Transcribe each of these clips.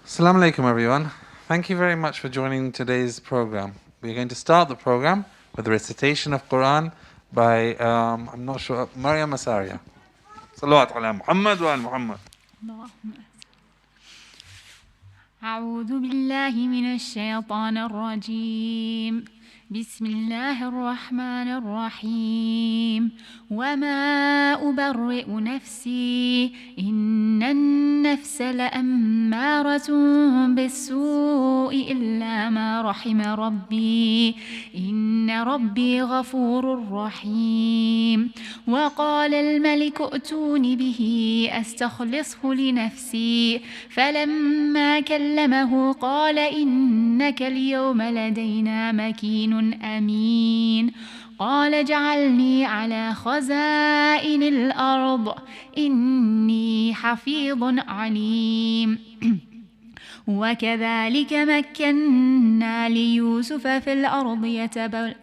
Assalamu alaikum, everyone. Thank you very much for joining today's program. We're going to start the program with the recitation of Quran by, I'm not sure, Maryam Asaria. Salaat ala Muhammad wa ala Muhammad. أعوذ بالله من الشيطان الرجيم بسم الله الرحمن الرحيم وما أبرئ نفسي إن النفس لأمارة بالسوء إلا ما رحم ربي إن ربي غفور رحيم وقال الملك ائتوني به أستخلصه لنفسي فلما كلمه قال إنك اليوم لدينا مكين أمين قال اجعلني على خزائن الأرض إني حفيظ عليم وكذلك مكنا ليوسف في الأرض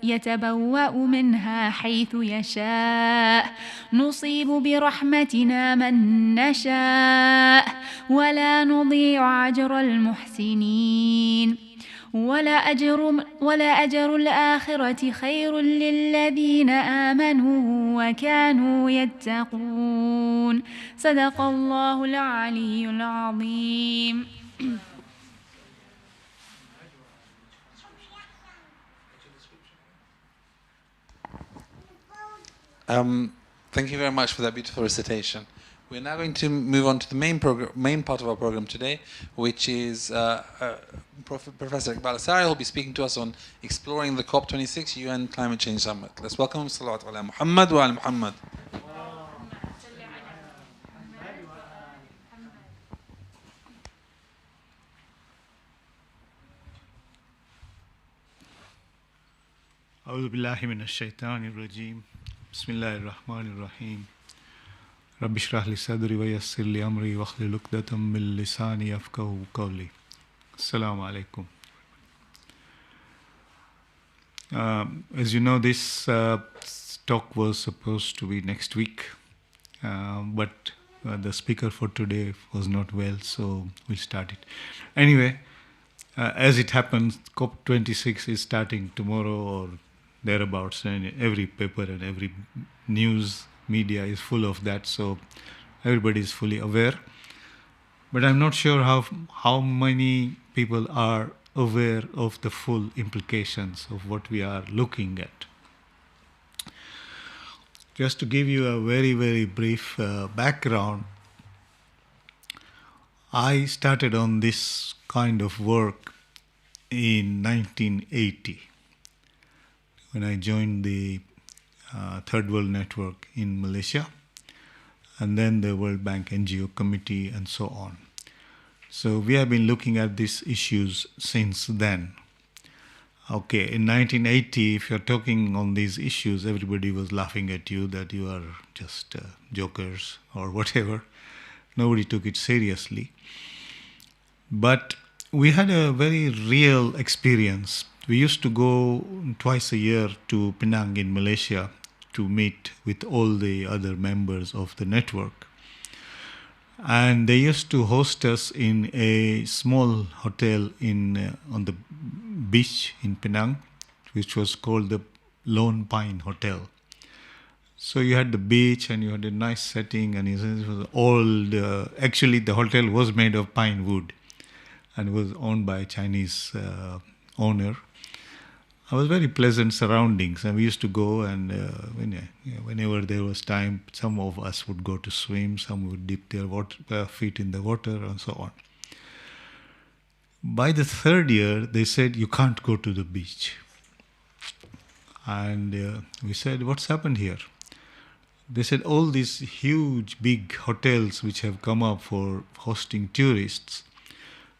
يتبوأ منها حيث يشاء نصيب برحمتنا من نشاء ولا نضيع أجر المحسنين ولا أجر الآخرة خير للذين آمنوا وكانوا يتقون صدق الله العلي العظيم. Thank you very much for that beautiful recitation. We're now going to move on to the main part of our program today, which is Professor Iqbal Asaria will be speaking to us on exploring the COP26 UN Climate Change Summit. Let's welcome him. Salawat ala Muhammad wa ala Muhammad. أعوذ بالله من الشيطان الرجيم بسم الله الرحمن الرحيم رب اشرح لي صدري ويسر لي أمري واحلل عقدة من لساني يفقهوا قولي. Assalamu alaikum. As you know, this talk was supposed to be next week, but the speaker for today was not well, so we'll start it. Anyway, as it happens, COP26 is starting tomorrow or thereabouts, and every paper and every news media is full of that, so everybody is fully aware. But I'm not sure how many people are aware of the full implications of what we are looking at. Just to give you a very, very brief background, I started on this kind of work in 1980 when I joined the Third World Network in Malaysia, and then the World Bank NGO Committee and so on. So we have been looking at these issues since then. Okay, in 1980, if you're talking on these issues, everybody was laughing at you that you are just jokers or whatever. Nobody took it seriously. But we had a very real experience. We used to go twice a year to Penang in Malaysia to meet with all the other members of the network. And they used to host us in a small hotel on the beach in Penang, which was called the Lone Pine Hotel. So you had the beach and you had a nice setting, and it was actually the hotel was made of pine wood and was owned by a Chinese owner. It was very pleasant surroundings, and we used to go, and whenever there was time, some of us would go to swim, some would dip their feet in the water, and so on. By the third year, they said, you can't go to the beach. And we said, what's happened here? They said, all these huge, big hotels which have come up for hosting tourists,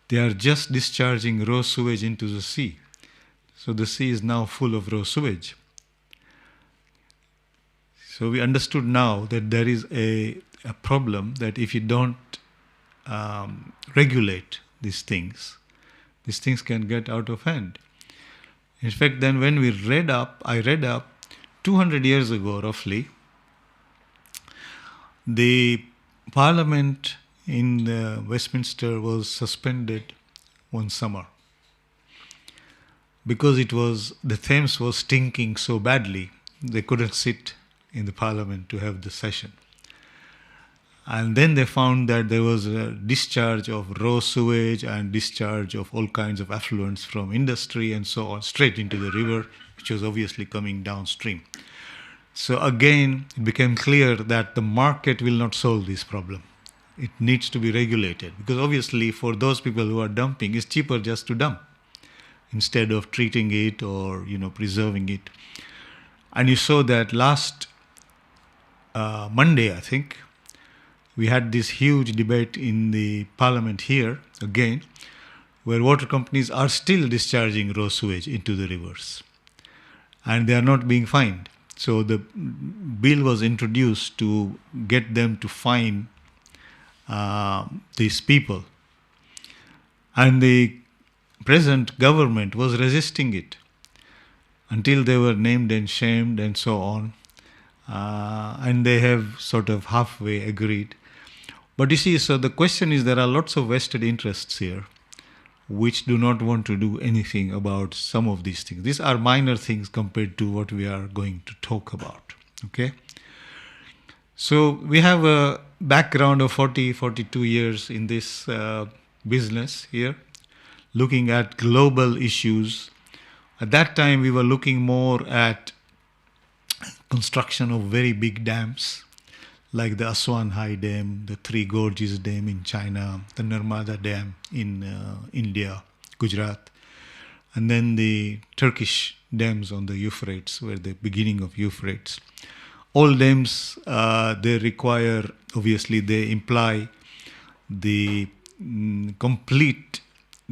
they are just discharging raw sewage into the sea. So the sea is now full of raw sewage. So we understood now that there is a problem, that if you don't regulate these things can get out of hand. In fact, then when I read up 200 years ago roughly, the Parliament in Westminster was suspended one summer because the Thames was stinking so badly, they couldn't sit in the Parliament to have the session. And then they found that there was a discharge of raw sewage and discharge of all kinds of effluents from industry and so on straight into the river, which was obviously coming downstream. So again, it became clear that the market will not solve this problem. It needs to be regulated, because obviously for those people who are dumping, it's cheaper just to dump instead of treating it or preserving it. And you saw that last Monday, I think, we had this huge debate in the Parliament here again, where water companies are still discharging raw sewage into the rivers, and they are not being fined. So the bill was introduced to get them to fine these people. And the present government was resisting it until they were named and shamed and so on. And they have sort of halfway agreed. But you see, so the question is, there are lots of vested interests here which do not want to do anything about some of these things. These are minor things compared to what we are going to talk about. Okay? So we have a background of 42 years in this business here, looking at global issues. At that time, we were looking more at construction of very big dams, like the Aswan High Dam, the Three Gorges Dam in China, the Narmada Dam in India, Gujarat, and then the Turkish dams on the Euphrates, where the beginning of Euphrates. All dams, they require, obviously, they imply the complete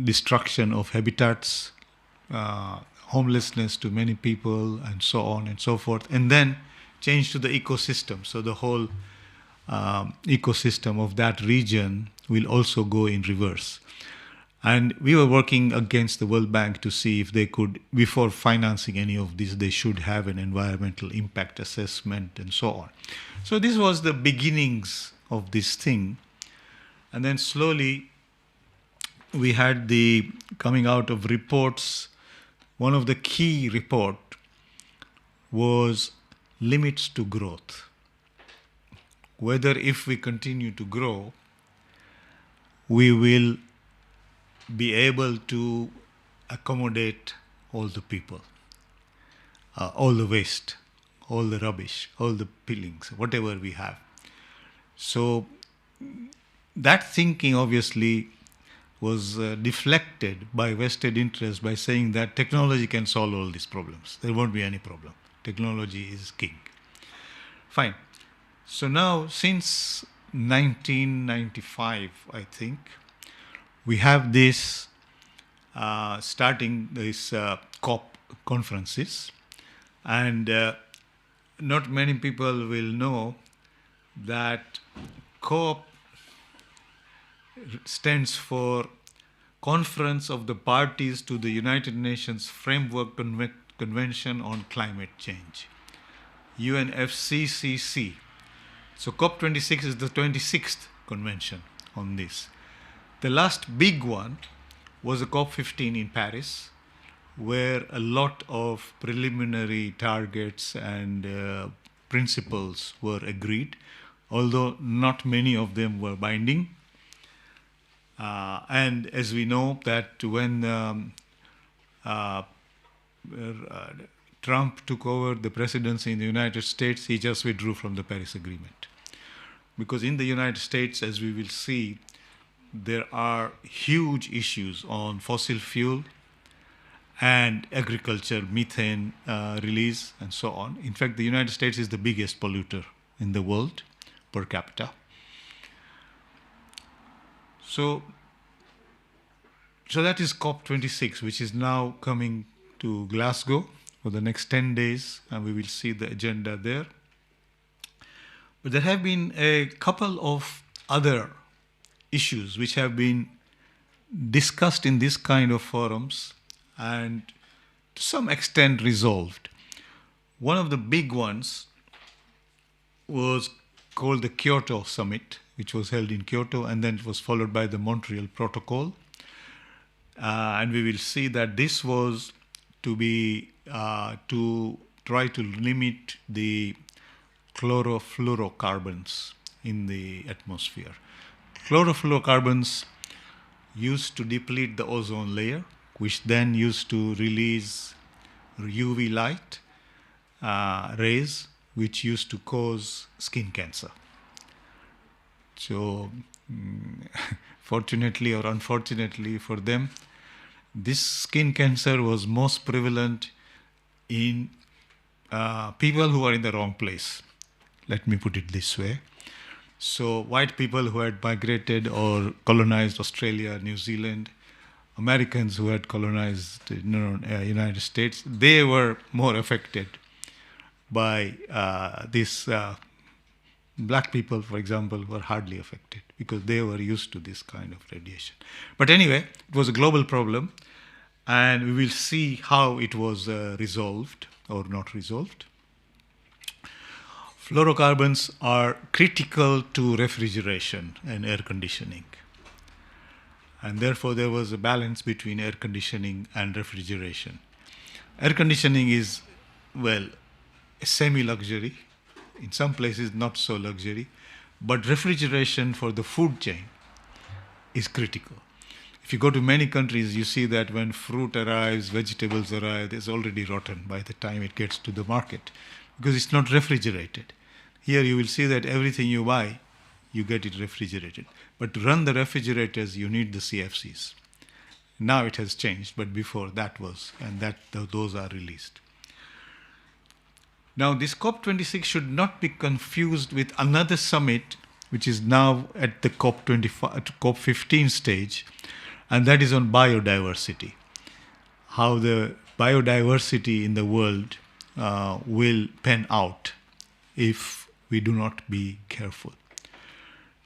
destruction of habitats, homelessness to many people, and so on and so forth, and then change to the ecosystem. So the whole ecosystem of that region will also go in reverse. And we were working against the World Bank to see if they could, before financing any of this, they should have an environmental impact assessment and so on. So this was the beginnings of this thing. And then slowly we had the coming out of reports. One of the key report was limits to growth. Whether if we continue to grow, we will be able to accommodate all the people, all the waste, all the rubbish, all the peelings, whatever we have. So that thinking obviously was deflected by vested interest by saying that technology can solve all these problems. There won't be any problem. Technology is king. Fine. So now, since 1995, I think, we have this starting this COP conferences, and not many people will know that COP stands for Conference of the Parties to the United Nations Framework Convention on Climate Change, UNFCCC. So COP26 is the 26th convention on this. The last big one was a COP15 in Paris, where a lot of preliminary targets and principles were agreed, although not many of them were binding. And as we know that when Trump took over the presidency in the United States, he just withdrew from the Paris Agreement. Because in the United States, as we will see, there are huge issues on fossil fuel and agriculture, methane release, and so on. In fact, the United States is the biggest polluter in the world per capita. So that is COP26, which is now coming to Glasgow for the next 10 days, and we will see the agenda there. But there have been a couple of other issues which have been discussed in this kind of forums and to some extent resolved. One of the big ones was called the Kyoto Summit, which was held in Kyoto, and then it was followed by the Montreal Protocol. And we will see that this was to be to try to limit the chlorofluorocarbons in the atmosphere. Chlorofluorocarbons used to deplete the ozone layer, which then used to release UV light rays, which used to cause skin cancer. So, fortunately or unfortunately for them, this skin cancer was most prevalent in people who are in the wrong place. Let me put it this way. So white people who had migrated or colonized Australia, New Zealand, Americans who had colonized United States, they were more affected by this. Black people, for example, were hardly affected because they were used to this kind of radiation. But anyway, it was a global problem, and we will see how it was resolved or not resolved. Fluorocarbons are critical to refrigeration and air conditioning. And therefore, there was a balance between air conditioning and refrigeration. Air conditioning is, well, a semi-luxury. In some places, not so luxury. But refrigeration for the food chain is critical. If you go to many countries, you see that when fruit arrives, vegetables arrive, it's already rotten by the time it gets to the market because it's not refrigerated. Here you will see that everything you buy, you get it refrigerated. But to run the refrigerators, you need the CFCs. Now it has changed, but before that was, and those are released. Now, this COP26 should not be confused with another summit, which is now at the COP15 stage, and that is on biodiversity. How the biodiversity in the world will pan out if we do not be careful.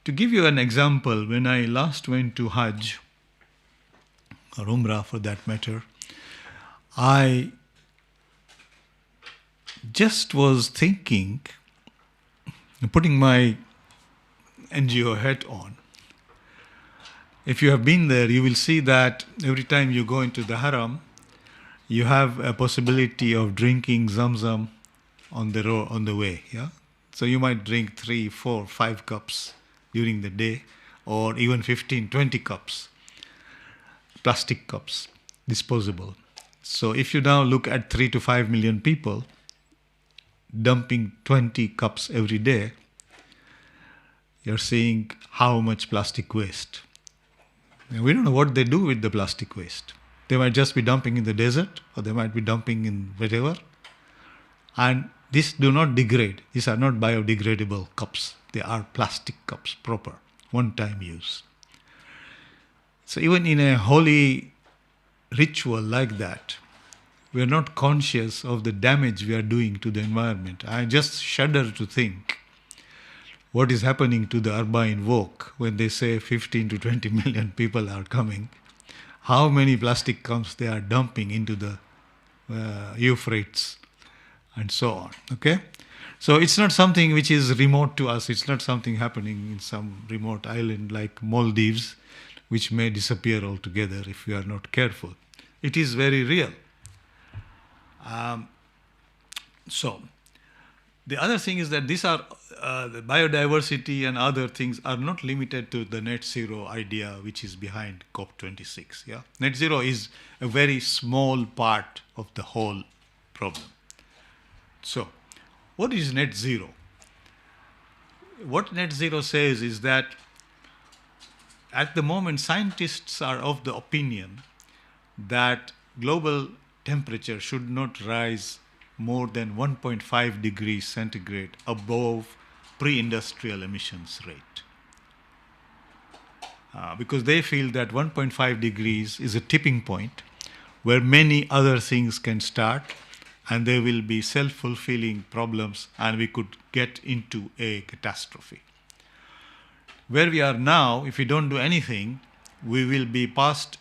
To give you an example, when I last went to Hajj, or Umrah for that matter, I just was thinking, putting my NGO hat on. If you have been there, you will see that every time you go into the haram, you have a possibility of drinking Zamzam on the way. Yeah, so you might drink 3, 4, 5 cups during the day, or even 15, 20 cups, plastic cups, disposable. So if you now look at 3 to 5 million people dumping 20 cups every day, you're seeing how much plastic waste. And we don't know what they do with the plastic waste. They might just be dumping in the desert, or they might be dumping in whatever. And these do not degrade. These are not biodegradable cups. They are plastic cups, proper, one-time use. So even in a holy ritual like that, we are not conscious of the damage we are doing to the environment. I just shudder to think what is happening to the Arbain Walk when they say 15 to 20 million people are coming. How many plastic cups they are dumping into the Euphrates and so on. Okay? So it's not something which is remote to us. It's not something happening in some remote island like Maldives, which may disappear altogether if we are not careful. It is very real. So the other thing is that these are the biodiversity and other things are not limited to the net zero idea which is behind COP26. Yeah? Net zero is a very small part of the whole problem. So what is net zero? What net zero says is that at the moment scientists are of the opinion that global temperature should not rise more than 1.5 degrees centigrade above pre-industrial emissions rate. Because they feel that 1.5 degrees is a tipping point where many other things can start and there will be self-fulfilling problems and we could get into a catastrophe. Where we are now, if we don't do anything, we will be past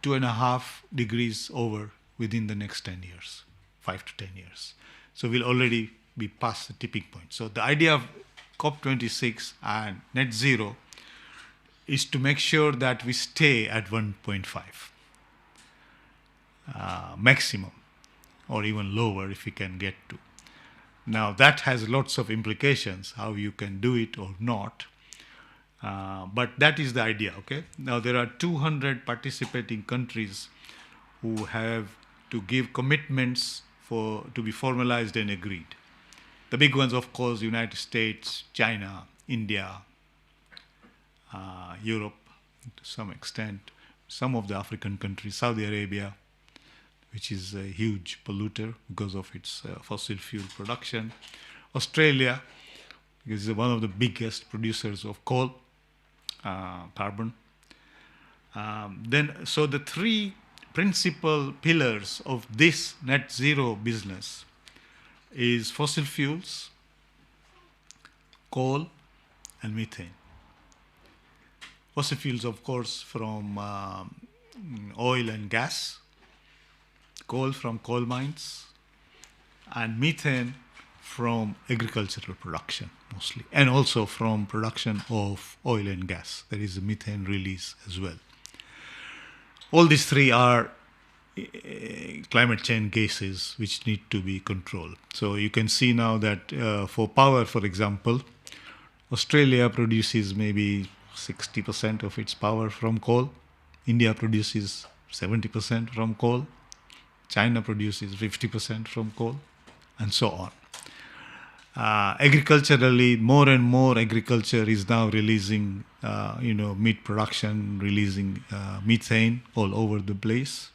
2.5 degrees over within the next 10 years, 5 to 10 years. So we'll already be past the tipping point. So the idea of COP26 and net zero is to make sure that we stay at 1.5 maximum, or even lower if we can get to. Now that has lots of implications, how you can do it or not. But that is the idea, okay? Now there are 200 participating countries who have to give commitments to be formalized and agreed. The big ones, of course, United States, China, India, Europe to some extent, some of the African countries, Saudi Arabia, which is a huge polluter because of its fossil fuel production, Australia, because it's one of the biggest producers of coal, carbon. So the three principal pillars of this net zero business is fossil fuels, coal, and methane. Fossil fuels, of course, from oil and gas, coal from coal mines, and methane from agricultural production mostly, and also from production of oil and gas. There is a methane release as well. All these three are climate change gases which need to be controlled. So you can see now that for power, for example, Australia produces maybe 60% of its power from coal. India produces 70% from coal. China produces 50% from coal, and so on. Agriculturally, more and more agriculture is now releasing, meat production, releasing methane all over the place,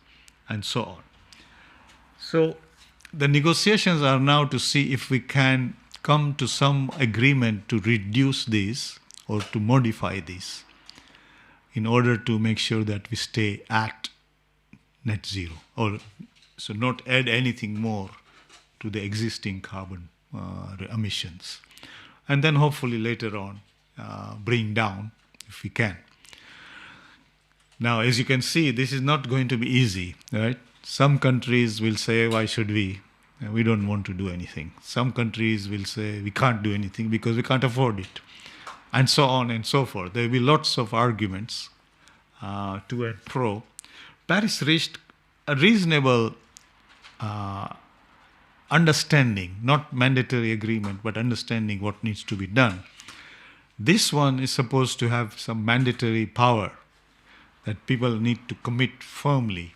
and so on. So the negotiations are now to see if we can come to some agreement to reduce this or to modify this in order to make sure that we stay at net zero, or so not add anything more to the existing carbon emissions. And then hopefully later on bring down if we can. Now, as you can see, this is not going to be easy, right? Some countries will say, why should we? We don't want to do anything. Some countries will say, we can't do anything because we can't afford it. And so on and so forth. There will be lots of arguments to and pro. Paris reached a reasonable understanding, not mandatory agreement, but understanding what needs to be done. This one is supposed to have some mandatory power that people need to commit firmly.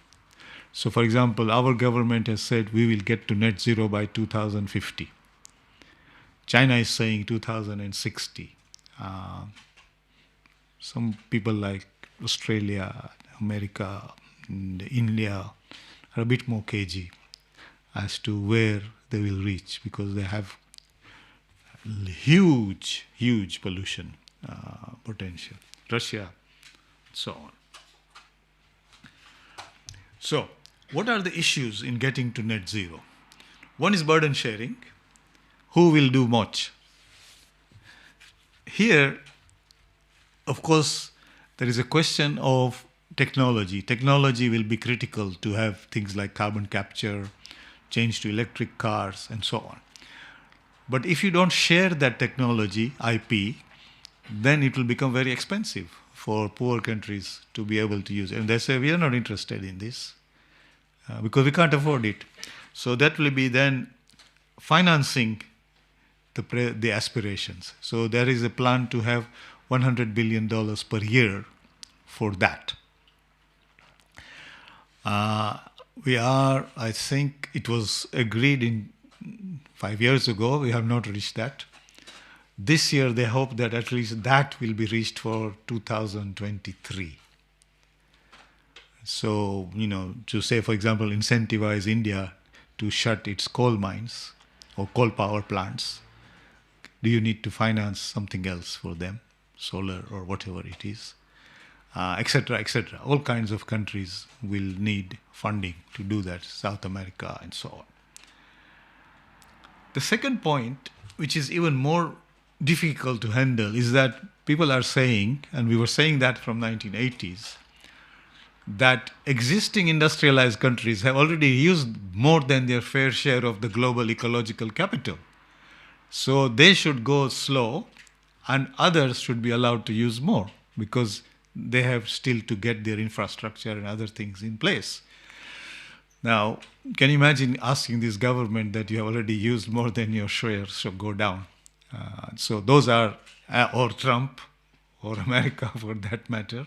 So, for example, our government has said we will get to net zero by 2050. China is saying 2060. Some people like Australia, America, and India are a bit more cagey as to where they will reach, because they have huge pollution potential. Russia, so on. So, what are the issues in getting to net zero? One is burden sharing. Who will do much? Here, of course, there is a question of technology. Technology will be critical to have things like carbon capture, change to electric cars, and so on. But if you don't share that technology, IP, then it will become very expensive for poor countries to be able to use it. And they say, we are not interested in this because we can't afford it. So that will be then financing the aspirations. So there is a plan to have $100 billion per year for that. We are, I think it was agreed in 5 years ago, we have not reached that. This year they hope that at least that will be reached for 2023. So, to say, for example, incentivize India to shut its coal mines or coal power plants, do you need to finance something else for them, solar or whatever it is, etc., etc. All kinds of countries will need funding to do that, South America and so on. The second point, which is even more difficult to handle, is that people are saying, and we were saying that from 1980s, that existing industrialized countries have already used more than their fair share of the global ecological capital. So they should go slow and others should be allowed to use more because they have still to get their infrastructure and other things in place. Now, can you imagine asking this government that you have already used more than your share, so go down? So those are, or Trump, or America for that matter.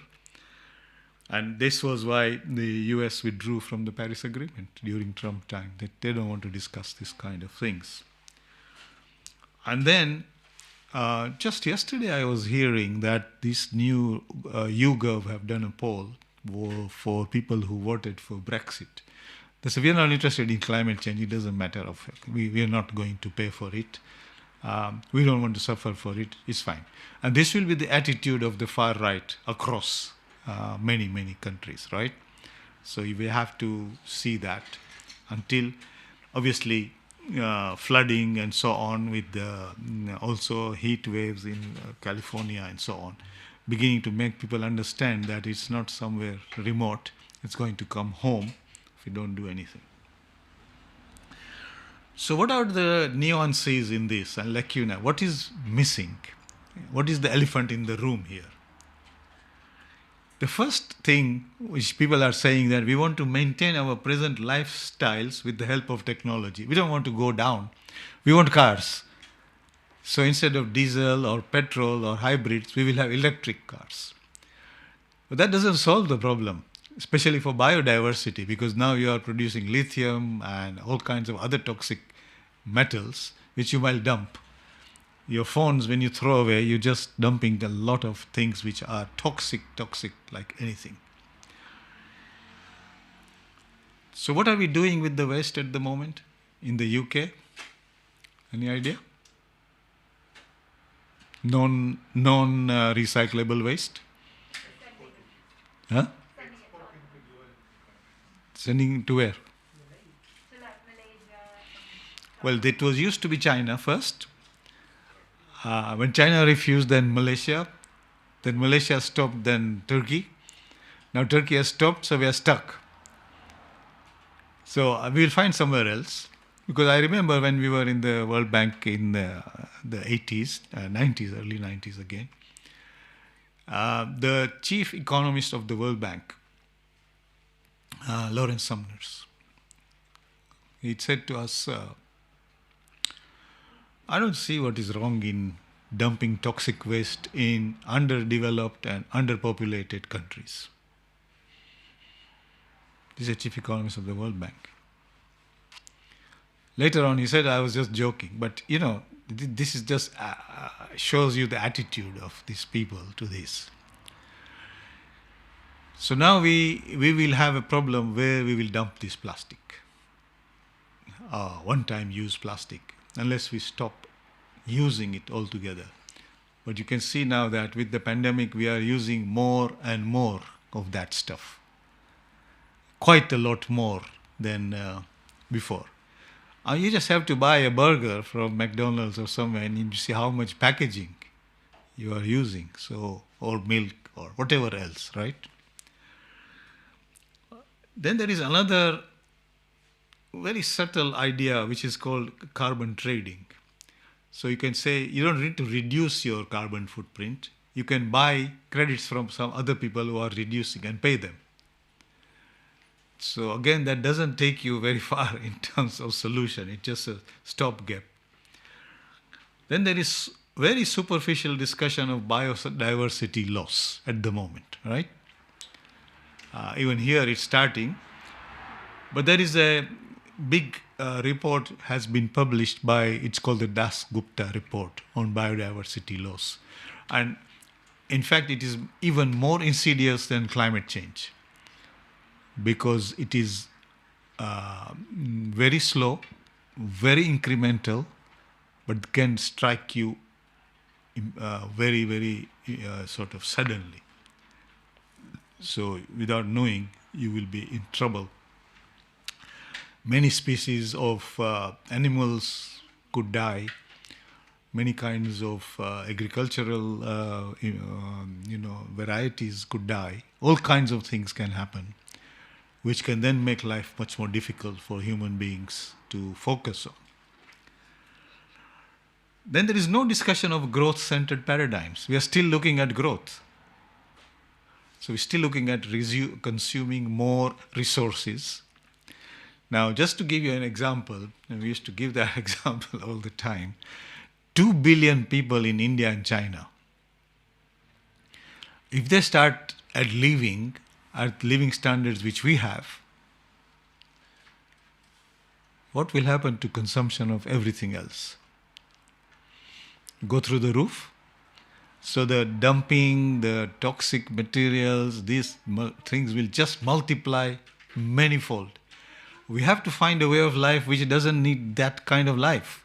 And this was why the US withdrew from the Paris Agreement during Trump time, that they don't want to discuss this kind of things. And then, just yesterday I was hearing that this new YouGov have done a poll for people who voted for Brexit. They said, we are not interested in climate change, it doesn't matter. We are not going to pay for it. We don't want to suffer for it, it's fine. And this will be the attitude of the far right across many, many countries, right? So we have to see that until, obviously, flooding and so on with the also heat waves in California and so on, beginning to make people understand that it's not somewhere remote, it's going to come home if we don't do anything. So what are the nuances in this and lacuna? What is missing? What is the elephant in the room here? The first thing which people are saying that we want to maintain our present lifestyles with the help of technology. We don't want to go down. We want cars. So instead of diesel or petrol or hybrids, we will have electric cars. But that doesn't solve the problem, especially for biodiversity, because now you are producing lithium and all kinds of other toxic metals which you might dump. Your phones, when you throw away, you're just dumping a lot of things which are toxic like anything. So what are we doing with the waste at the moment in the UK? Any idea? Non-recyclable waste? Huh? Sending to where? Well, it was used to be China first. When China refused, then Malaysia stopped, then Turkey. Now Turkey has stopped, so we are stuck. So we will find somewhere else. Because I remember when we were in the World Bank in the 80s, 90s, early 90s again, the chief economist of the World Bank, Lawrence Summers, he said to us, I don't see what is wrong in dumping toxic waste in underdeveloped and underpopulated countries. This is the chief economist of the World Bank. Later on, he said, I was just joking. But, this is just shows you the attitude of these people to this. So now we will have a problem where we will dump this plastic, one-time use plastic, unless we stop using it altogether. But you can see now that with the pandemic, we are using more and more of that stuff. Quite a lot more than before. You just have to buy a burger from McDonald's or somewhere and you see how much packaging you are using, or milk or whatever else, right? Then there is another very subtle idea which is called carbon trading. So you can say you don't need to reduce your carbon footprint. You can buy credits from some other people who are reducing and pay them. So again, that doesn't take you very far in terms of solution. It's just a stopgap. Then there is very superficial discussion of biodiversity loss at the moment, right? Even here it's starting. But there is a big report has been published by, it's called the Das Gupta report on biodiversity loss. And in fact, it is even more insidious than climate change because it is very slow, very incremental, but can strike you very, very sort of suddenly. So without knowing, you will be in trouble. Many species of animals could die. Many kinds of agricultural, varieties could die. All kinds of things can happen, which can then make life much more difficult for human beings to focus on. Then there is no discussion of growth-centered paradigms. We are still looking at growth. So we're still looking at consuming more resources. Now, just to give you an example, and we used to give that example all the time, 2 billion people in India and China, if they start at living standards which we have, what will happen to consumption of everything else? Go through the roof? So the dumping, the toxic materials, these things will just multiply manifold. We have to find a way of life which doesn't need that kind of life.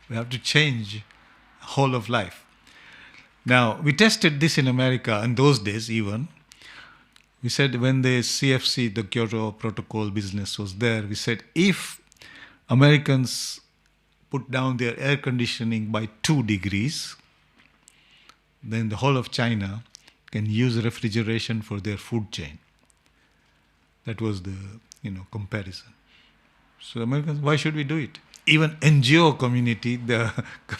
We have to change whole of life. Now, we tested this in America in those days even. We said when the CFC, the Kyoto Protocol business was there, we said if Americans put down their air conditioning by 2 degrees, then the whole of China can use refrigeration for their food chain. That was the comparison. So Americans, why should we do it? Even NGO community, the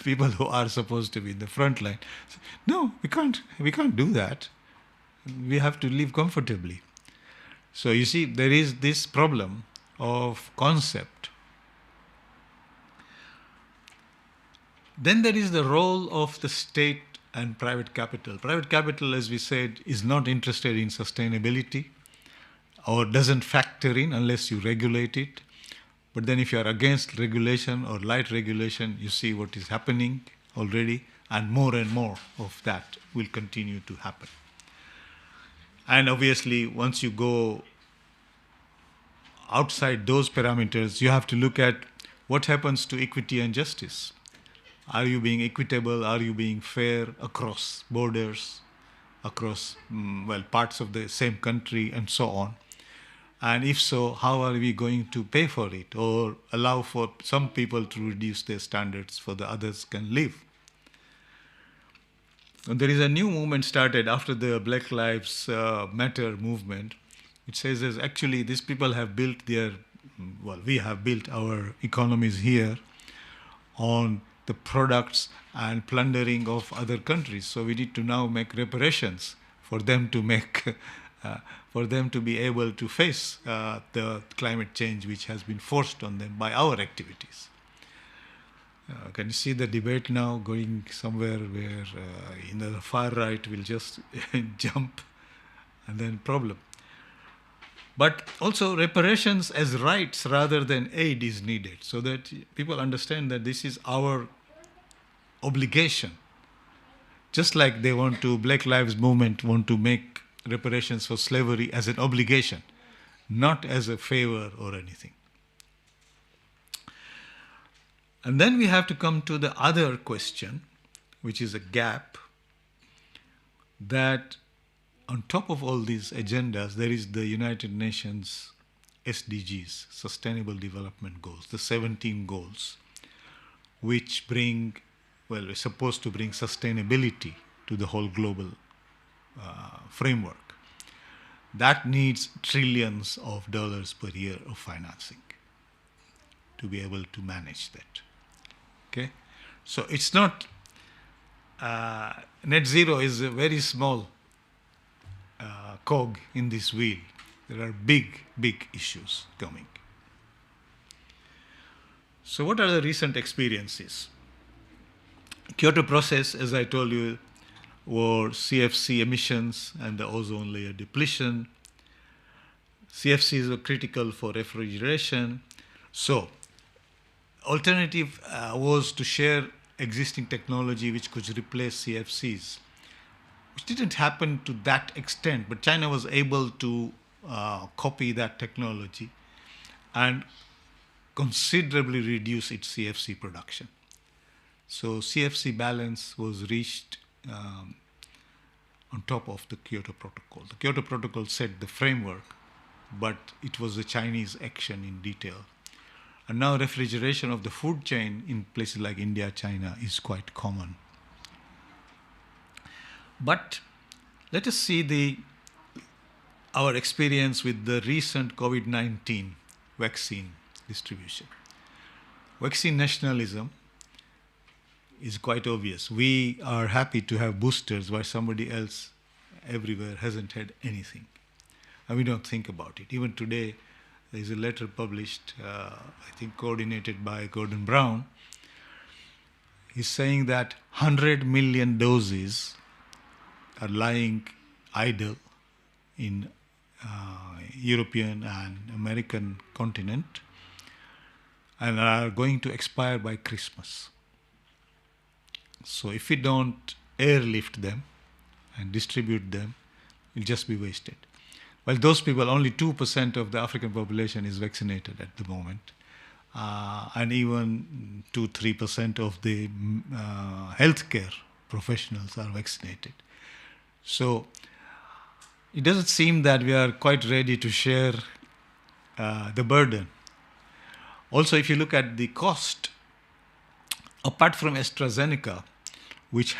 people who are supposed to be in the front line, no, we can't do that. We have to live comfortably. So you see, there is this problem of concept. Then there is the role of the state and private capital. Private capital, as we said, is not interested in sustainability or doesn't factor in unless you regulate it. But then if you are against regulation or light regulation, you see what is happening already, and more of that will continue to happen. And obviously, once you go outside those parameters, you have to look at what happens to equity and justice. Are you being equitable? Are you being fair across borders, across parts of the same country, and so on? And if so, how are we going to pay for it or allow for some people to reduce their standards for the others can live? And there is a new movement started after the Black Lives Matter movement. It says that actually these people have built we have built our economies here on the products and plundering of other countries. So we need to now make reparations for them to be able to face the climate change which has been forced on them by our activities. Can you see the debate now going somewhere where the far right will just jump and then problem. But also reparations as rights rather than aid is needed so that people understand that this is our obligation. Just like Black Lives Movement want to make reparations for slavery as an obligation, not as a favor or anything. And then we have to come to the other question, which is a gap, that on top of all these agendas, there is the United Nations SDGs, Sustainable Development Goals, the 17 goals, which are supposed to bring sustainability to the whole global framework. That needs trillions of dollars per year of financing to be able to manage that. Okay, so it's not net zero is a very small cog in this wheel. There are big issues coming. So what are the recent experiences? Kyoto process, as I told you, were CFC emissions and the ozone layer depletion. CFCs were critical for refrigeration. So alternative was to share existing technology which could replace CFCs, which didn't happen to that extent, but China was able to copy that technology and considerably reduce its CFC production. So CFC balance was reached on top of the Kyoto Protocol. The Kyoto Protocol set the framework, but it was the Chinese action in detail. And now refrigeration of the food chain in places like India, China is quite common. But let us see our experience with the recent COVID-19 vaccine distribution. Vaccine nationalism is quite obvious. We are happy to have boosters while somebody else everywhere hasn't had anything. And we don't think about it. Even today, there is a letter published, I think coordinated by Gordon Brown. He's saying that 100 million doses are lying idle in European and American continent and are going to expire by Christmas. So if we don't airlift them and distribute them, it'll just be wasted. Well, those people, only 2% of the African population is vaccinated at the moment. And even 2-3% of the healthcare professionals are vaccinated. So it doesn't seem that we are quite ready to share the burden. Also, if you look at the cost, apart from AstraZeneca, which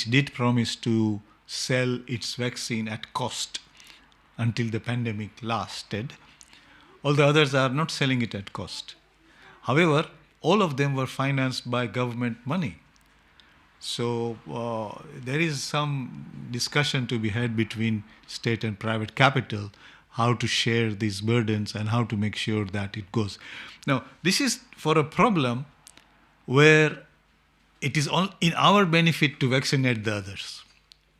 did promise to sell its vaccine at cost until the pandemic lasted, all the others are not selling it at cost. However, all of them were financed by government money. So there is some discussion to be had between state and private capital, how to share these burdens and how to make sure that it goes. Now, this is for a problem where it is in our benefit to vaccinate the others.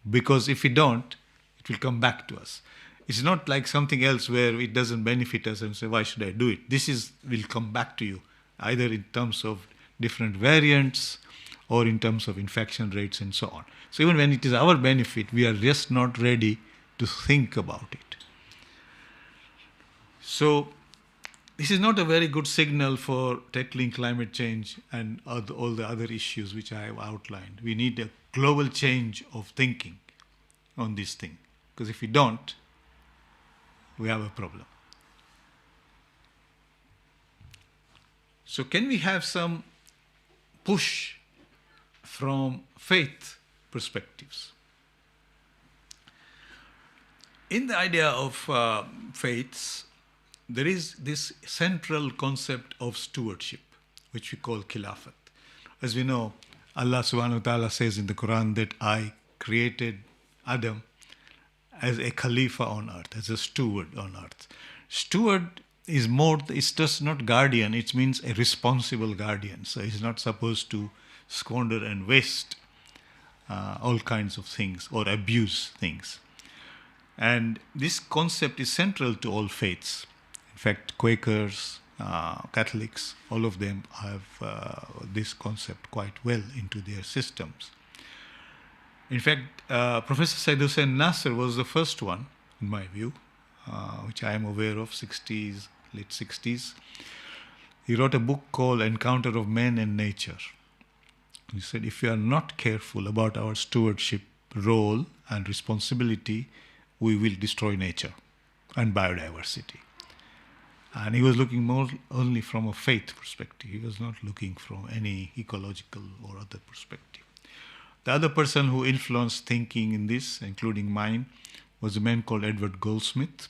Because if we don't, it will come back to us. It's not like something else where it doesn't benefit us and say, why should I do it? This will come back to you, either in terms of different variants or in terms of infection rates and so on. So even when it is our benefit, we are just not ready to think about it. So this is not a very good signal for tackling climate change and all the other issues which I have outlined. We need a global change of thinking on this thing. Because if we don't, we have a problem. So can we have some push from faith perspectives? In the idea of faiths, there is this central concept of stewardship, which we call khilafat. As we know, Allah subhanahu wa ta'ala says in the Quran that I created Adam as a Khalifa on earth, as a steward on earth. Steward is more, it's just not guardian, it means a responsible guardian. So he's not supposed to squander and waste all kinds of things or abuse things. And this concept is central to all faiths. In fact, Quakers, Catholics, all of them have this concept quite well into their systems. In fact, Professor Said Hussein Nasser was the first one, in my view, which I am aware of, late 60s. He wrote a book called Encounter of Man and Nature. He said, if we are not careful about our stewardship role and responsibility, we will destroy nature and biodiversity. And he was looking more only from a faith perspective. He was not looking from any ecological or other perspective. The other person who influenced thinking in this, including mine, was a man called Edward Goldsmith.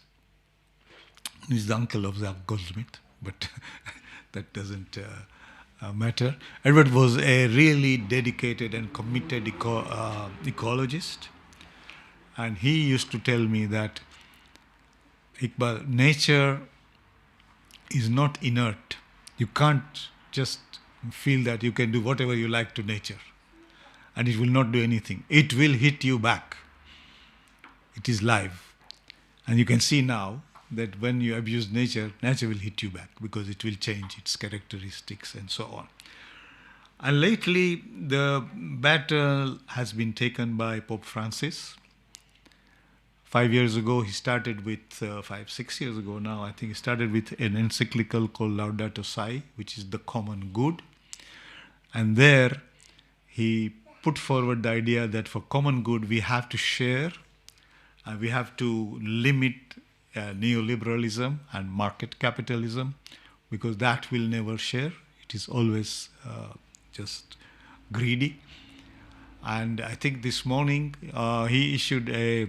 He's the uncle of Zach Goldsmith, but that doesn't matter. Edward was a really dedicated and committed ecologist. And he used to tell me that Iqbal, nature is not inert. You can't just feel that you can do whatever you like to nature and it will not do anything. It will hit you back. It is live. And you can see now that when you abuse nature, nature will hit you back because it will change its characteristics and so on. And lately, the battle has been taken by Pope Francis. 5 years ago, he started with, 6 years ago now, I think he started with an encyclical called Laudato Si, which is the common good. And there, he put forward the idea that for common good, we have to share, and we have to limit neoliberalism and market capitalism, because that will never share. It is always just greedy. And I think this morning he issued a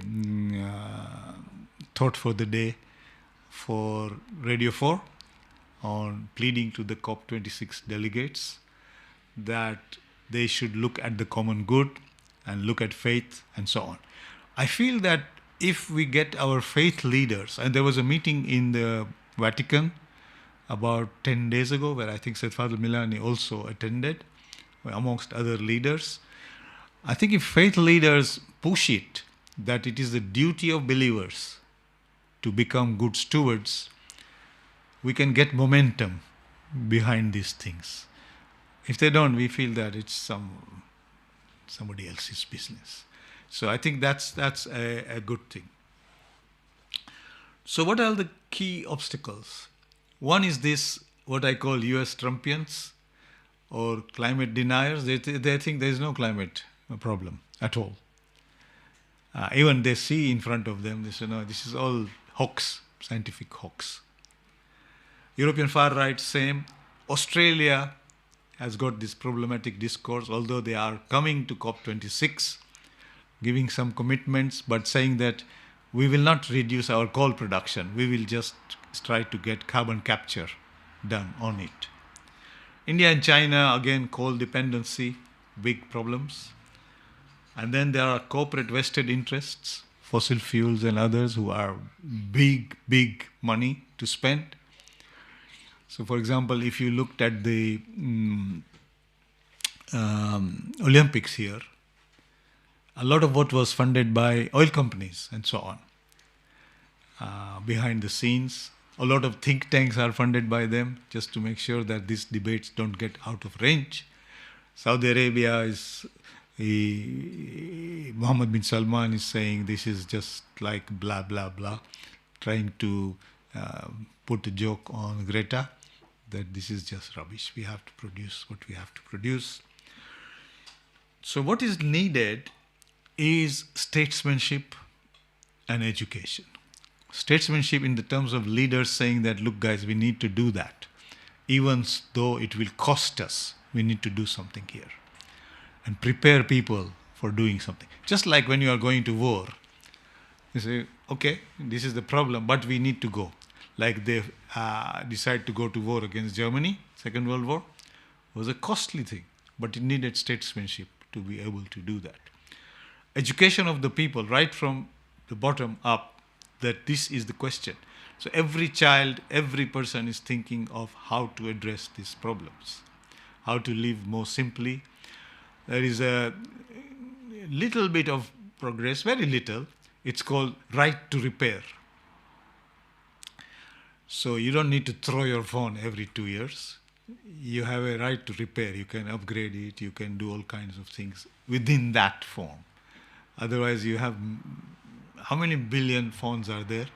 thought for the day for Radio 4 on pleading to the COP26 delegates that they should look at the common good and look at faith and so on. I feel that if we get our faith leaders, and there was a meeting in the Vatican about 10 days ago where I think Said Fadl Milani also attended, amongst other leaders. I think if faith leaders push it, that it is the duty of believers to become good stewards, we can get momentum behind these things. If they don't, we feel that it's somebody else's business. So I think that's a good thing. So what are the key obstacles? One is this, what I call US Trumpians or climate deniers. They think there is no climate problem at all. Even they see in front of them, they say, no, this is all hoax, scientific hoax. European far right, same. Australia has got this problematic discourse, although they are coming to COP26, giving some commitments, but saying that we will not reduce our coal production. We will just try to get carbon capture done on it. India and China, again, coal dependency, big problems. And then there are corporate vested interests, fossil fuels and others who are big money to spend. So, for example, if you looked at the Olympics here, a lot of what was funded by oil companies and so on. Behind the scenes, a lot of think tanks are funded by them just to make sure that these debates don't get out of range. Saudi Arabia is, Mohammed bin Salman is saying this is just like blah, blah, blah, trying to put a joke on Greta, that this is just rubbish. We have to produce what we have to produce. So what is needed is statesmanship and education. Statesmanship in the terms of leaders saying that, look guys, we need to do that. Even though it will cost us, we need to do something here. And prepare people for doing something. Just like when you are going to war, you say, okay, this is the problem, but we need to go. Like they decide to go to war against Germany, Second World War, was a costly thing, but it needed statesmanship to be able to do that. Education of the people, right from the bottom up, that this is the question. So every child, every person is thinking of how to address these problems, how to live more simply. There is a little bit of progress, very little. It's called right to repair. So you don't need to throw your phone every 2 years. You have a right to repair. You can upgrade it. You can do all kinds of things within that phone. Otherwise, you have, how many billion phones are there?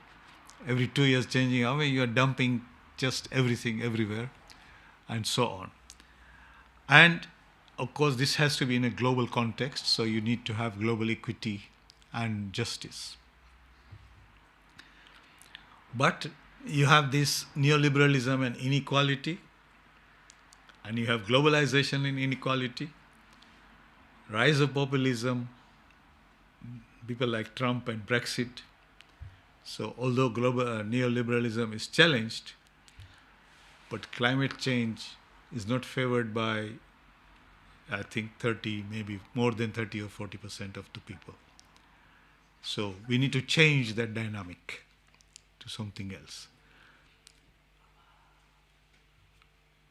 Every 2 years changing, how many you are dumping just everything everywhere, and so on. And of course, this has to be in a global context, so you need to have global equity and justice. But you have this neoliberalism and inequality, and you have globalization and inequality, rise of populism, people like Trump and Brexit. So although global neoliberalism is challenged, but climate change is not favored by, I think, 30, maybe more than 30 or 40% of the people. So we need to change that dynamic to something else.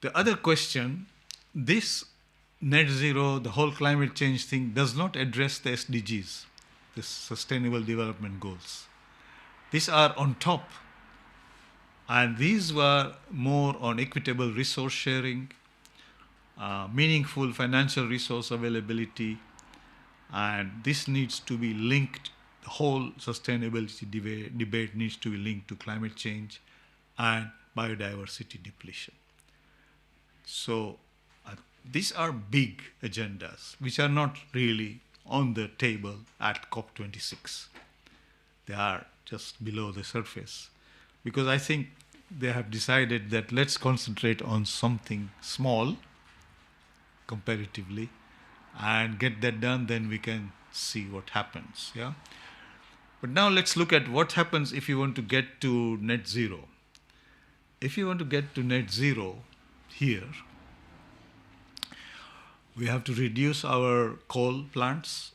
The other question, this net zero, the whole climate change thing does not address the SDGs, the Sustainable Development Goals. These are on top. And these were more on equitable resource sharing, meaningful financial resource availability, and this needs to be linked, the whole sustainability debate needs to be linked to climate change and biodiversity depletion. So these are big agendas which are not really on the table at COP26. They are just below the surface, because I think they have decided that let's concentrate on something small comparatively and get that done, then we can see what happens. Yeah. But now let's look at what happens if you want to get to net zero. If you want to get to net zero here, We have to reduce our coal plants.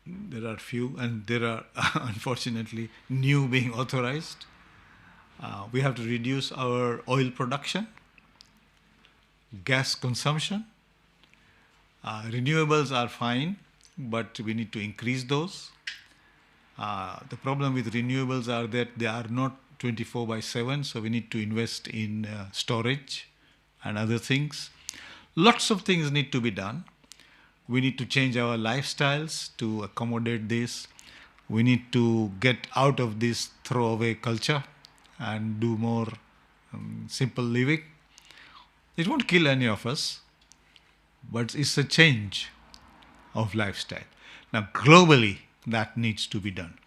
There are few, and there are unfortunately new being authorized. We have to reduce our oil production, gas consumption. Renewables are fine, but we need to increase those. The problem with renewables are that they are not 24/7, so we need to invest in storage and other things. Lots of things need to be done. We need to change our lifestyles to accommodate this. We need to get out of this throwaway culture and do more simple living. It won't kill any of us, but it's a change of lifestyle. Now, globally, that needs to be done.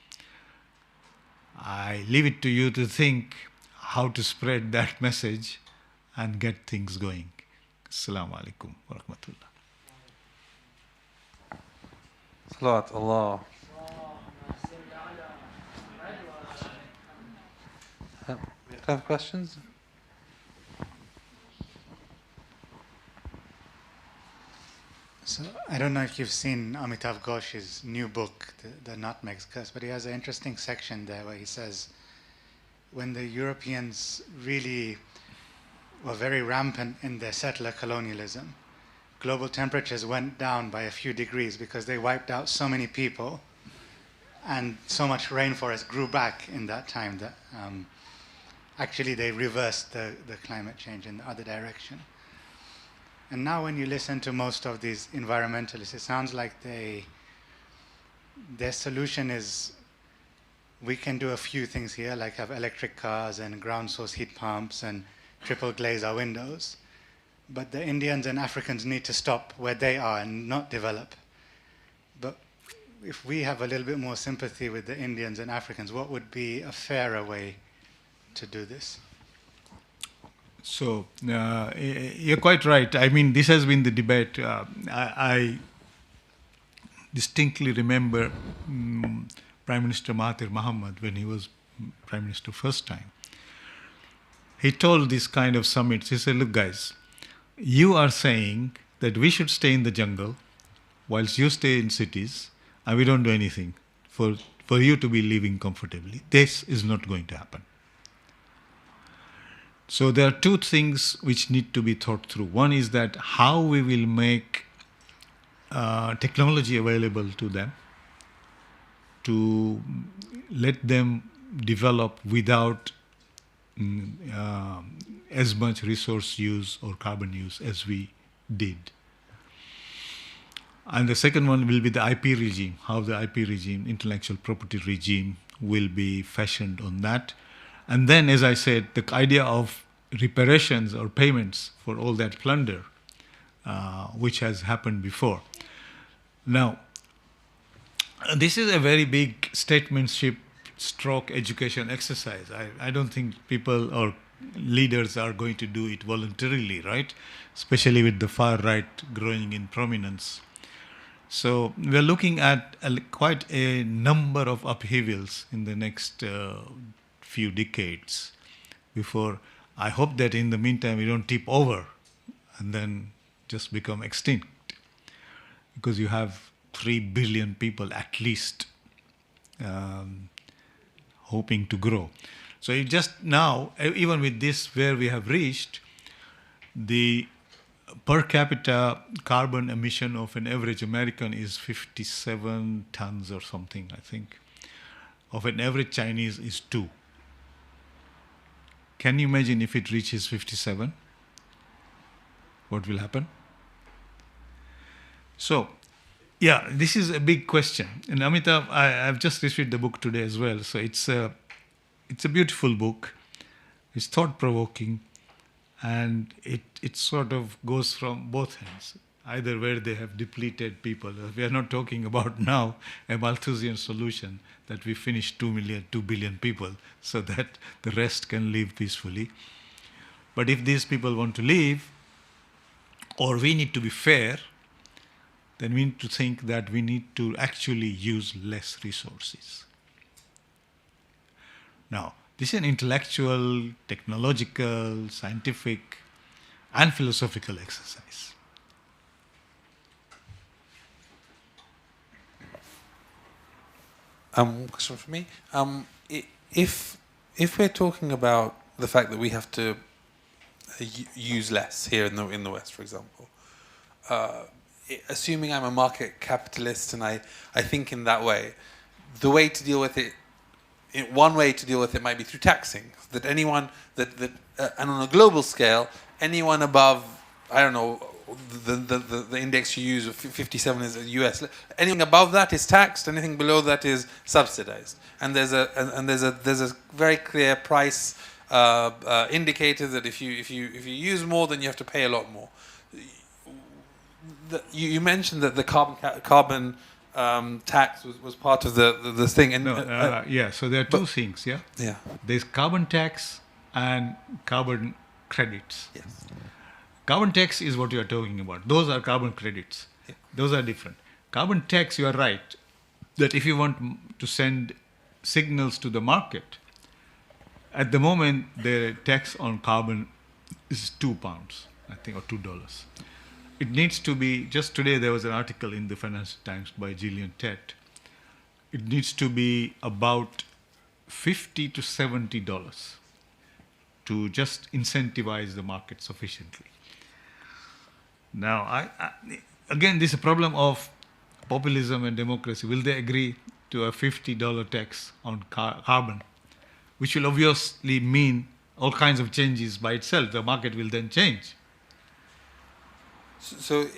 I leave it to you to think how to spread that message and get things going. Assalamu alaikum wa rahmatullah. Salaat Allah. We have questions? So I don't know if you've seen Amitav Ghosh's new book, The Nutmeg's Curse, but he has an interesting section there where he says, when the Europeans really were very rampant in their settler colonialism, global temperatures went down by a few degrees because they wiped out so many people, and so much rainforest grew back in that time that actually they reversed the climate change in the other direction. And now when you listen to most of these environmentalists, it sounds like their solution is, we can do a few things here, like have electric cars and ground source heat pumps and triple glaze our windows. But the Indians and Africans need to stop where they are and not develop. But if we have a little bit more sympathy with the Indians and Africans, what would be a fairer way to do this? So, you're quite right. I mean, this has been the debate. I distinctly remember Prime Minister Mahathir Mohamad when he was Prime Minister first time. He told this kind of summits, he said, look guys, you are saying that we should stay in the jungle whilst you stay in cities and we don't do anything for you to be living comfortably. This is not going to happen. So there are two things which need to be thought through. One is that how we will make technology available to them to let them develop without as much resource use or carbon use as we did. And the second one will be the IP regime, how the IP regime, intellectual property regime, will be fashioned on that. And then, as I said, the idea of reparations or payments for all that plunder, which has happened before. Now, this is a very big statesmanship stroke education exercise. I don't think people or leaders are going to do it voluntarily, right? Especially with the far right growing in prominence. So we're looking at quite a number of upheavals in the next few decades before. I hope that in the meantime we don't tip over and then just become extinct, because you have 3 billion people at least hoping to grow. So it just now, even with this where we have reached, the per capita carbon emission of an average American is 57 tons or something, I think. Of an average Chinese is 2. Can you imagine if it reaches 57? What will happen? So, yeah, this is a big question. And Amitav, I've just received the book today as well. So it's a beautiful book. It's thought-provoking. And it sort of goes from both ends, either where they have depleted people. We are not talking about now a Malthusian solution that we finish 2 billion people so that the rest can live peacefully. But if these people want to live, or we need to be fair, then we need to think that we need to actually use less resources. Now, this is an intellectual, technological, scientific, and philosophical exercise. Question for me. If we're talking about the fact that we have to use less here in the West, for example, assuming I'm a market capitalist and I think in that way, the way to deal with it, one way to deal with it might be through taxing. That anyone and on a global scale, anyone above, I don't know, the index you use of 57 is US. Anything above that is taxed. Anything below that is subsidized. And there's a very clear price indicator that if you use more, then you have to pay a lot more. You mentioned that the carbon tax was part of the thing. And, yeah, so there are two things, yeah? Yeah. There's carbon tax and carbon credits. Yes. Carbon tax is what you are talking about. Those are carbon credits. Yeah. Those are different. Carbon tax, you are right, that if you want to send signals to the market, at the moment, the tax on carbon is £2, I think, or $2. It needs to be, just today there was an article in the Financial Times by Gillian Tett. It needs to be about $50 to $70 to just incentivize the market sufficiently. Now, again, this is a problem of populism and democracy. Will they agree to a $50 tax on carbon, which will obviously mean all kinds of changes by itself? The market will then change. So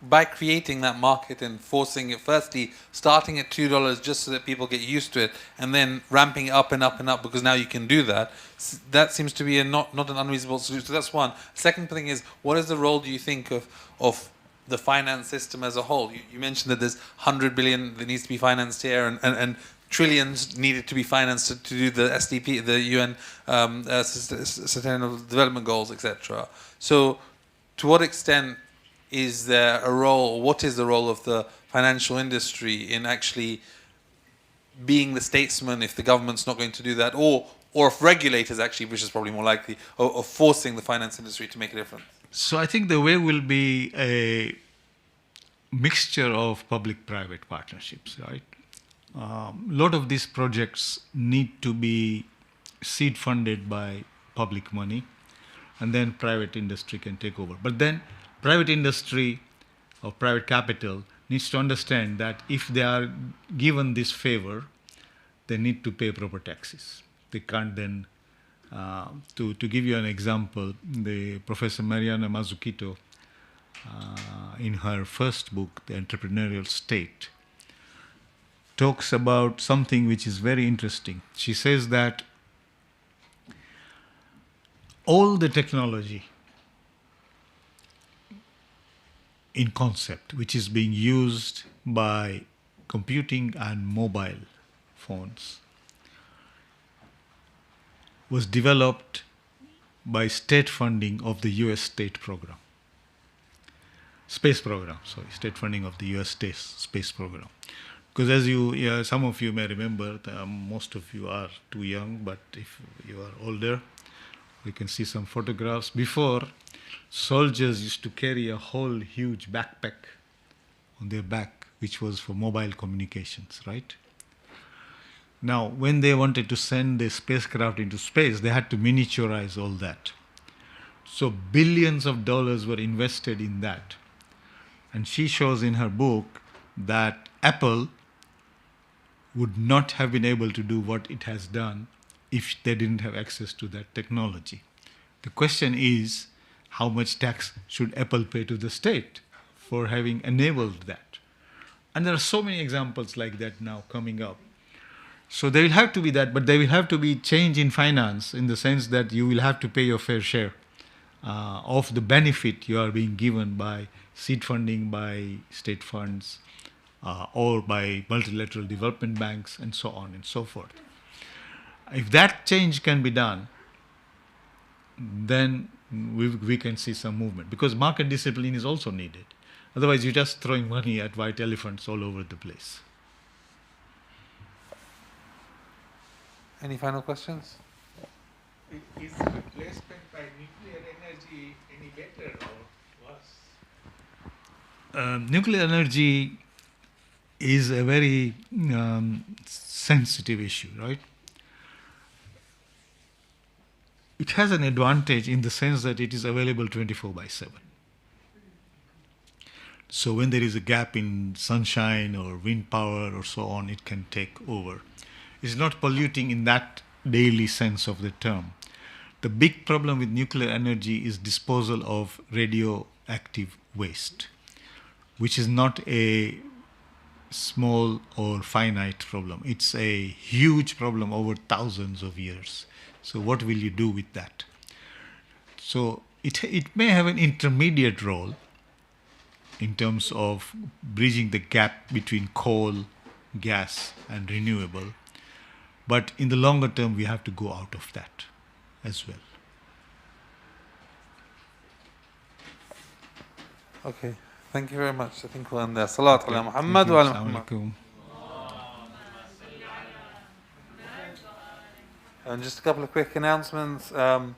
by creating that market and forcing it, firstly starting at $2 just so that people get used to it, and then ramping it up and up and up because now you can do that, that seems to be not an unreasonable solution. So that's one. Second thing is, what is the role, do you think, of the finance system as a whole? You mentioned that there's 100 billion that needs to be financed here, and trillions needed to be financed to do the SDP, the UN Sustainable Development Goals, etc. So to what extent is there a role, what is the role of the financial industry in actually being the statesman if the government's not going to do that, or if regulators actually, which is probably more likely, of forcing the finance industry to make a difference? So I think the way will be a mixture of public-private partnerships, right? A lot of these projects need to be seed funded by public money, and then private industry can take over. But then private industry or private capital needs to understand that if they are given this favor, they need to pay proper taxes. They can't then, to give you an example, the Professor Mariana Mazzucato, in her first book, The Entrepreneurial State, talks about something which is very interesting. She says that all the technology in concept, which is being used by computing and mobile phones, was developed by state funding of the US state program. Space program, sorry, state funding of the US space program. Because as some of you may remember, most of you are too young, but if you are older, you can see some photographs. Before, soldiers used to carry a whole huge backpack on their back, which was for mobile communications, right? Now, when they wanted to send the spacecraft into space, they had to miniaturize all that. So billions of dollars were invested in that. And she shows in her book that Apple would not have been able to do what it has done if they didn't have access to that technology. The question is, how much tax should Apple pay to the state for having enabled that? And there are so many examples like that now coming up. So there will have to be that, but there will have to be change in finance in the sense that you will have to pay your fair share of the benefit you are being given by seed funding, by state funds, or by multilateral development banks, and so on and so forth. If that change can be done, then we can see some movement, because market discipline is also needed. Otherwise, you're just throwing money at white elephants all over the place. Any final questions? Is replacement by nuclear energy any better or worse? Nuclear energy is a very sensitive issue, right? It has an advantage in the sense that it is available 24/7. So when there is a gap in sunshine or wind power or so on, it can take over. It's not polluting in that daily sense of the term. The big problem with nuclear energy is disposal of radioactive waste, which is not a small or finite problem. It's a huge problem over thousands of years. So what will you do with that? So it may have an intermediate role in terms of bridging the gap between coal, gas, and renewable. But in the longer term, we have to go out of that as well. Okay, thank you very much. I think we'll end there. Salaat ala Muhammad wa ala Muhammad. And just a couple of quick announcements. The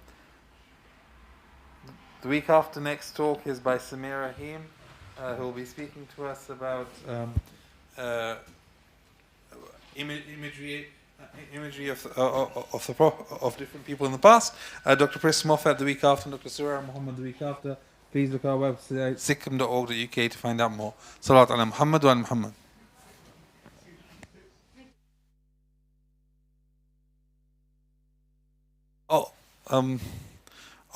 week after next talk is by Samir Rahim, who will be speaking to us about imagery of different people in the past. Dr. Chris Moffat the week after, Dr. Surah Muhammad the week after. Please look at our website, SICM.org.uk, to find out more. Salaat ala Muhammad wa ala Muhammad.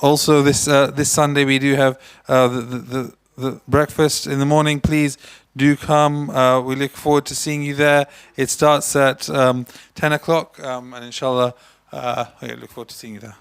Also, this Sunday we do have the breakfast in the morning. Please do come. We look forward to seeing you there. It starts at 10 o'clock, and inshallah, I look forward to seeing you there.